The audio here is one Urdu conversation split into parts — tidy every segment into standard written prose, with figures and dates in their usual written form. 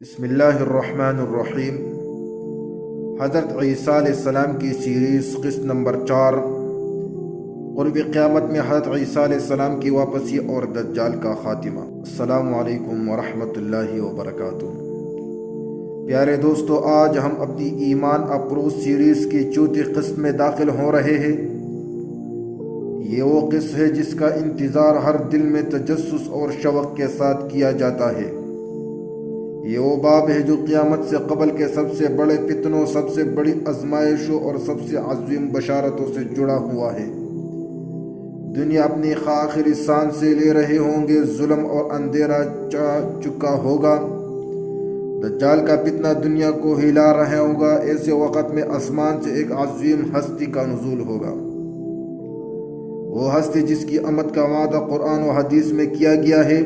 بسم اللہ الرحمن الرحیم۔ حضرت عیسیٰ علیہ السلام کی سیریز قسط نمبر 4، قرب قیامت میں حضرت عیسیٰ علیہ السلام کی واپسی اور دجال کا خاتمہ۔ السلام علیکم ورحمۃ اللہ وبرکاتہ۔ پیارے دوستو، آج ہم اپنی ایمان افروز سیریز کی چوتھی قسط میں داخل ہو رہے ہیں۔ یہ وہ قسط ہے جس کا انتظار ہر دل میں تجسس اور شوق کے ساتھ کیا جاتا ہے۔ یہ وہ باب ہے جو قیامت سے قبل کے سب سے بڑے فتنوں، سب سے بڑی آزمائشوں اور سب سے عظیم بشارتوں سے جڑا ہوا ہے۔ دنیا اپنی آخری سانس سے لے رہے ہوں گے، ظلم اور اندھیرا چھا چکا ہوگا، دجال کا فتنہ دنیا کو ہلا رہا ہوگا۔ ایسے وقت میں آسمان سے ایک عظیم ہستی کا نزول ہوگا، وہ ہستی جس کی آمد کا وعدہ قرآن و حدیث میں کیا گیا ہے،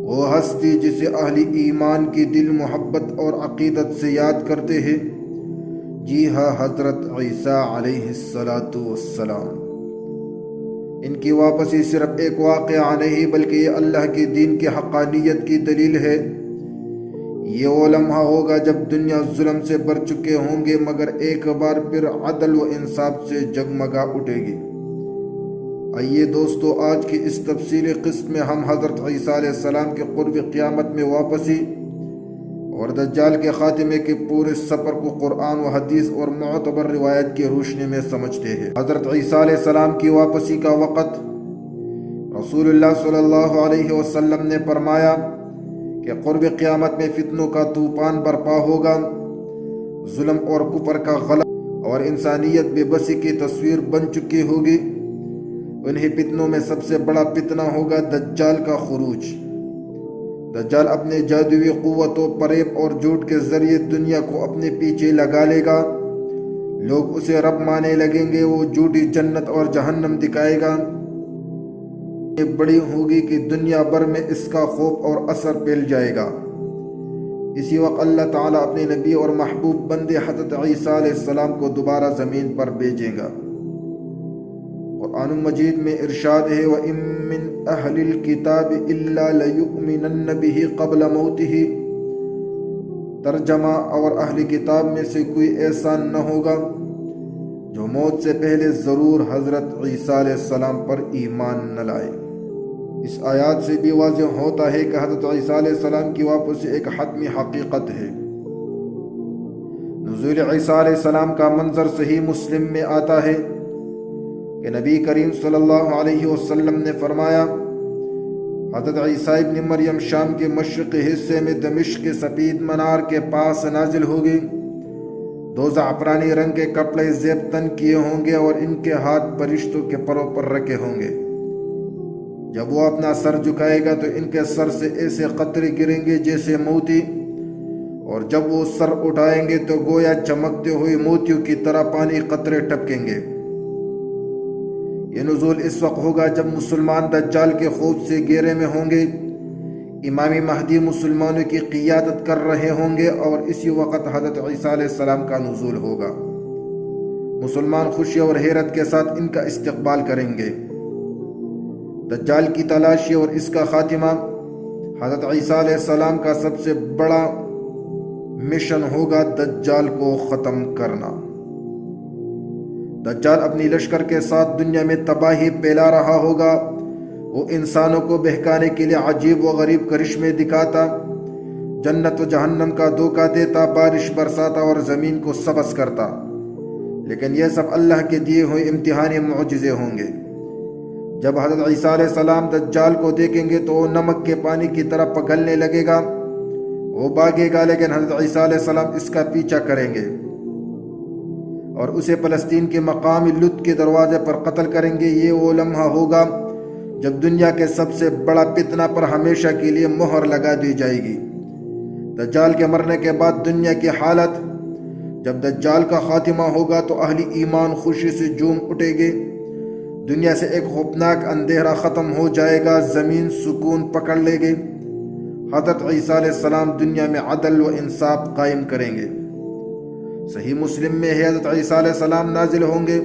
وہ ہستی جسے اہل ایمان کی دل محبت اور عقیدت سے یاد کرتے ہیں۔ جی ہاں، حضرت عیسیٰ علیہ السلام۔ ان کی واپسی صرف ایک واقعہ نہیں بلکہ یہ اللہ کے دین کی حقانیت کی دلیل ہے۔ یہ وہ لمحہ ہوگا جب دنیا ظلم سے بھر چکے ہوں گے، مگر ایک بار پھر عدل و انصاف سے جگمگا اٹھے گی۔ آئیے دوستو، آج کی اس تفصیلی قسط میں ہم حضرت عیسیٰ علیہ السلام کے قرب قیامت میں واپسی اور دجال کے خاتمے کے پورے سفر کو قرآن و حدیث اور معتبر روایت کی روشنی میں سمجھتے ہیں۔ حضرت عیسیٰ علیہ السلام کی واپسی کا وقت رسول اللہ صلی اللہ علیہ وسلم نے فرمایا کہ قرب قیامت میں فتنوں کا طوفان برپا ہوگا، ظلم اور کفر کا غلبہ اور انسانیت بے بسی کی تصویر بن چکی ہوگی۔ انہی فتنوں میں سب سے بڑا فتنہ ہوگا دجال کا خروج۔ دجال اپنے جادوئی قوت و فریب اور جھوٹ کے ذریعے دنیا کو اپنے پیچھے لگا لے گا۔ لوگ اسے رب مانے لگیں گے، وہ جھوٹی جنت اور جہنم دکھائے گا۔ یہ بڑی ہوگی کہ دنیا بھر میں اس کا خوف اور اثر پھیل جائے گا۔ اسی وقت اللہ تعالیٰ اپنے نبی اور محبوب بندے حضرت عیسیٰ علیہ السلام کو دوبارہ زمین پر بھیجے گا۔ قرآن مجید میں ارشاد ہے، وَإِن مِّنْ أَهْلِ الْكِتَابِ إِلَّا لَيُؤْمِنَنَّ بِهِ قَبْلَ مَوْتِهِ۔ ترجمہ، اور اہل کتاب میں سے کوئی ایسا نہ ہوگا جو موت سے پہلے ضرور حضرت عیسیٰ علیہ السلام پر ایمان نہ لائے۔ اس آیات سے بھی واضح ہوتا ہے کہ حضرت عیسیٰ علیہ السلام کی واپسی ایک حتمی حقیقت ہے۔ نزول عیسیٰ علیہ السلام کا منظر صحیح مسلم میں آتا ہے کہ نبی کریم صلی اللہ علیہ وسلم نے فرمایا، حضرت عیسیٰ ابن مریم شام کے مشرقی حصے میں دمشق کے سفید منار کے پاس نازل ہوگی۔ دو زعفرانی رنگ کے کپڑے زیب تن کیے ہوں گے اور ان کے ہاتھ فرشتوں کے پروں پر رکھے ہوں گے۔ جب وہ اپنا سر جھکائے گا تو ان کے سر سے ایسے قطرے گریں گے جیسے موتی، اور جب وہ سر اٹھائیں گے تو گویا چمکتے ہوئے موتیوں کی طرح پانی قطرے ٹپکیں گے۔ یہ نزول اس وقت ہوگا جب مسلمان دجال کے خوف سے گھیرے میں ہوں گے، امام مہدی مسلمانوں کی قیادت کر رہے ہوں گے، اور اسی وقت حضرت عیسیٰ علیہ السلام کا نزول ہوگا۔ مسلمان خوشی اور حیرت کے ساتھ ان کا استقبال کریں گے۔ دجال کی تلاشی اور اس کا خاتمہ حضرت عیسیٰ علیہ السلام کا سب سے بڑا مشن ہوگا، دجال کو ختم کرنا۔ دجال اپنی لشکر کے ساتھ دنیا میں تباہی پھیلا رہا ہوگا۔ وہ انسانوں کو بہکانے کے لیے عجیب و غریب کرشمے دکھاتا، جنت و جہنم کا دھوکہ دیتا، بارش برساتا اور زمین کو سبز کرتا، لیکن یہ سب اللہ کے دیے ہوئے امتحانی معجزے ہوں گے۔ جب حضرت عیسیٰ علیہ السلام دجال کو دیکھیں گے تو وہ نمک کے پانی کی طرح پگھلنے لگے گا، وہ بھاگے گا، لیکن حضرت عیسیٰ علیہ السلام اس کا پیچھا کریں گے اور اسے فلسطین کے مقامی لد کے دروازے پر قتل کریں گے۔ یہ وہ لمحہ ہوگا جب دنیا کے سب سے بڑا فتنہ پر ہمیشہ کے لیے مہر لگا دی جائے گی۔ دجال کے مرنے کے بعد دنیا کی حالت، جب دجال کا خاتمہ ہوگا تو اہل ایمان خوشی سے جھوم اٹھے گے، دنیا سے ایک خوفناک اندھیرا ختم ہو جائے گا، زمین سکون پکڑ لے گی۔ حضرت عیسیٰ علیہ السلام دنیا میں عدل و انصاف قائم کریں گے۔ صحیح مسلم میں ہے، حضرت عیسیٰ علیہ السلام نازل ہوں گے،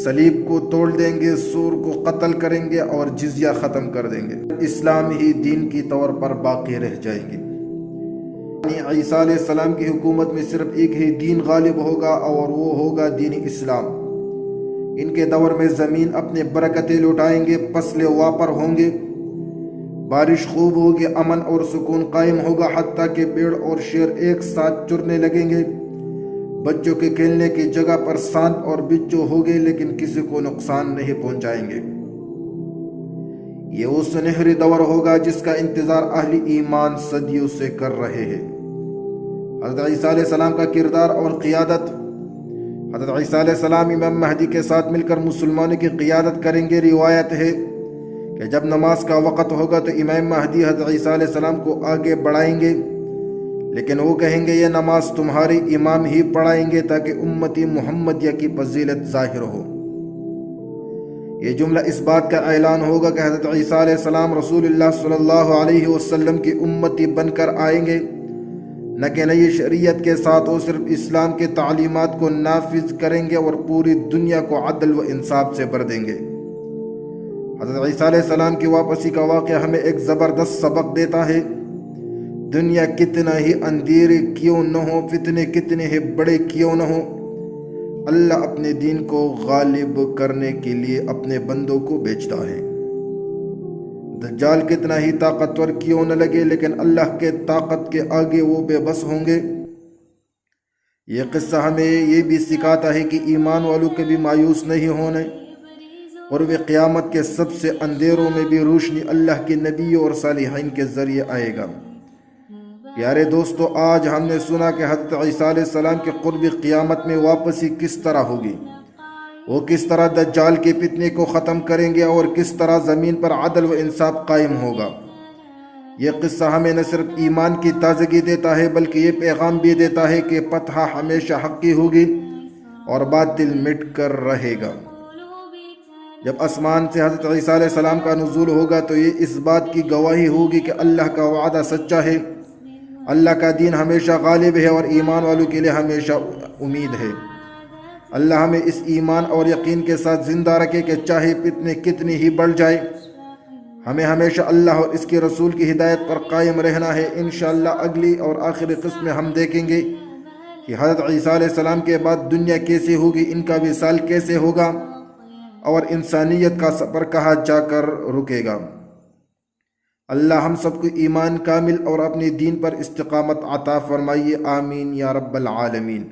صلیب کو توڑ دیں گے، سور کو قتل کریں گے اور جزیہ ختم کر دیں گے۔ اسلام ہی دین کی طور پر باقی رہ جائیں گے۔ عیسیٰ علیہ السلام کی حکومت میں صرف ایک ہی دین غالب ہوگا اور وہ ہوگا دین اسلام۔ ان کے دور میں زمین اپنے برکتیں لوٹائیں گے، فصلیں واپر ہوں گے، بارش خوب ہوگی، امن اور سکون قائم ہوگا، حتیٰ کہ پیڑ اور شیر ایک ساتھ چرنے لگیں گے۔ بچوں کے کھیلنے کی جگہ پر سانپ اور بچھو ہوگے، لیکن کسی کو نقصان نہیں پہنچائیں گے۔ یہ وہ سنہری دور ہوگا جس کا انتظار اہل ایمان صدیوں سے کر رہے ہیں۔ حضرت عیسیٰ علیہ السلام کا کردار اور قیادت۔ حضرت عیسیٰ علیہ السلام امام مہدی کے ساتھ مل کر مسلمانوں کی قیادت کریں گے۔ روایت ہے کہ جب نماز کا وقت ہوگا تو امام مہدی حضرت عیسیٰ علیہ السلام کو آگے بڑھائیں گے، لیکن وہ کہیں گے یہ نماز تمہاری امام ہی پڑھائیں گے تاکہ امتی محمدیہ کی فضیلت ظاہر ہو۔ یہ جملہ اس بات کا اعلان ہوگا کہ حضرت عیسیٰ علیہ السلام رسول اللہ صلی اللہ علیہ وسلم کی امتی بن کر آئیں گے، نہ کہ نئی شریعت کے ساتھ وہ صرف اسلام کے تعلیمات کو نافذ کریں گے اور پوری دنیا کو عدل و انصاف سے بھر دیں گے۔ حضرت عیسیٰ علیہ السلام کی واپسی کا واقعہ ہمیں ایک زبردست سبق دیتا ہے۔ دنیا کتنا ہی اندھیرے کیوں نہ ہو، فتنے کتنے ہی بڑے کیوں نہ ہو، اللہ اپنے دین کو غالب کرنے کے لیے اپنے بندوں کو بھیجتا ہے۔ دجال کتنا ہی طاقتور کیوں نہ لگے، لیکن اللہ کے طاقت کے آگے وہ بے بس ہوں گے۔ یہ قصہ ہمیں یہ بھی سکھاتا ہے کہ ایمان والوں کے بھی مایوس نہیں ہونے، اور وہ قیامت کے سب سے اندھیروں میں بھی روشنی اللہ کے نبیوں اور صالحین کے ذریعے آئے گا۔ پیارے دوستو، آج ہم نے سنا کہ حضرت عیسیٰ علیہ السلام کے قرب قیامت میں واپسی کس طرح ہوگی، وہ کس طرح دجال کے فتنے کو ختم کریں گے اور کس طرح زمین پر عدل و انصاف قائم ہوگا۔ یہ قصہ ہمیں نہ صرف ایمان کی تازگی دیتا ہے بلکہ یہ پیغام بھی دیتا ہے کہ فتح ہمیشہ حق کی ہوگی اور باطل مٹ کر رہے گا۔ جب آسمان سے حضرت عیسیٰ علیہ السلام کا نزول ہوگا تو یہ اس بات کی گواہی ہوگی کہ اللہ کا وعدہ سچا ہے، اللہ کا دین ہمیشہ غالب ہے اور ایمان والوں کے لیے ہمیشہ امید ہے۔ اللہ ہمیں اس ایمان اور یقین کے ساتھ زندہ رکھے کہ چاہے فتنے کتنی ہی بڑھ جائے، ہمیں ہمیشہ اللہ اور اس کے رسول کی ہدایت پر قائم رہنا ہے۔ انشاءاللہ اگلی اور آخری قسم میں ہم دیکھیں گے کہ حضرت عیسیٰ علیہ السلام کے بعد دنیا کیسے ہوگی، ان کا وصال کیسے ہوگا اور انسانیت کا سفر کہاں جا کر رکے گا۔ اللہ ہم سب کو ایمان کامل اور اپنے دین پر استقامت عطا فرمائیے، آمین یا رب العالمین۔